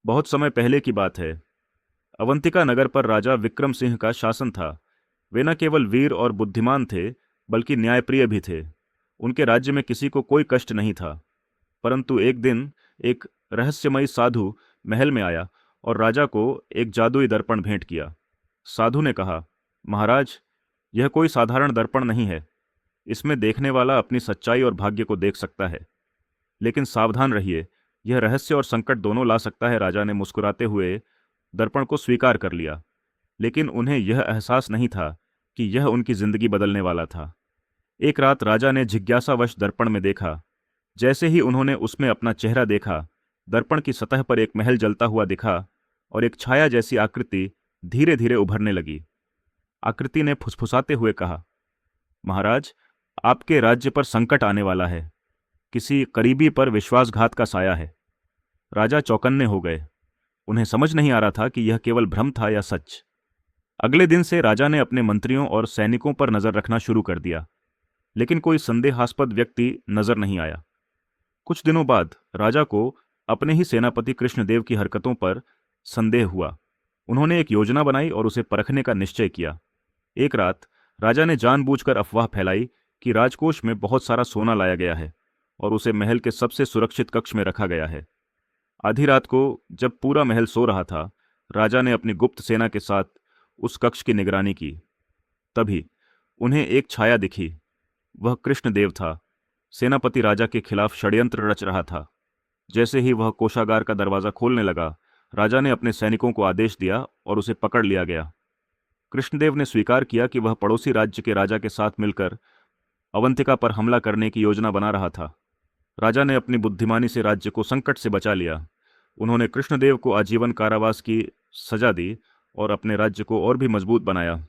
बहुत समय पहले की बात है। अवंतिका नगर पर राजा विक्रम सिंह का शासन था। वे न केवल वीर और बुद्धिमान थे, बल्कि न्यायप्रिय भी थे। उनके राज्य में किसी को कोई कष्ट नहीं था। परंतु एक दिन एक रहस्यमयी साधु महल में आया और राजा को एक जादुई दर्पण भेंट किया। साधु ने कहा, महाराज, यह कोई साधारण दर्पण नहीं है। इसमें देखने वाला अपनी सच्चाई और भाग्य को देख सकता है। लेकिन सावधान रहिए, यह रहस्य और संकट दोनों ला सकता है। राजा ने मुस्कुराते हुए दर्पण को स्वीकार कर लिया, लेकिन उन्हें यह एहसास नहीं था कि यह उनकी जिंदगी बदलने वाला था। एक रात राजा ने जिज्ञासावश दर्पण में देखा। जैसे ही उन्होंने उसमें अपना चेहरा देखा, दर्पण की सतह पर एक महल जलता हुआ दिखा और एक छाया जैसी आकृति धीरे धीरे उभरने लगी। आकृति ने फुसफुसाते हुए कहा, महाराज, आपके राज्य पर संकट आने वाला है। किसी करीबी पर विश्वासघात का साया है। राजा चौकन्ने हो गए। उन्हें समझ नहीं आ रहा था कि यह केवल भ्रम था या सच। अगले दिन से राजा ने अपने मंत्रियों और सैनिकों पर नजर रखना शुरू कर दिया, लेकिन कोई संदेहास्पद व्यक्ति नजर नहीं आया। कुछ दिनों बाद राजा को अपने ही सेनापति कृष्णदेव की हरकतों पर संदेह हुआ। उन्होंने एक योजना बनाई और उसे परखने का निश्चय किया। एक रात राजा ने जानबूझकर अफवाह फैलाई कि राजकोष में बहुत सारा सोना लाया गया है और उसे महल के सबसे सुरक्षित कक्ष में रखा गया है। आधी रात को जब पूरा महल सो रहा था, राजा ने अपनी गुप्त सेना के साथ उस कक्ष की निगरानी की। तभी उन्हें एक छाया दिखी। वह कृष्णदेव था। सेनापति राजा के खिलाफ षड्यंत्र रच रहा था। जैसे ही वह कोषागार का दरवाजा खोलने लगा, राजा ने अपने सैनिकों को आदेश दिया और उसे पकड़ लिया गया। कृष्णदेव ने स्वीकार किया कि वह पड़ोसी राज्य के राजा के साथ मिलकर अवंतिका पर हमला करने की योजना बना रहा था। राजा ने अपनी बुद्धिमानी से राज्य को संकट से बचा लिया। उन्होंने कृष्णदेव को आजीवन कारावास की सजा दी और अपने राज्य को और भी मजबूत बनाया।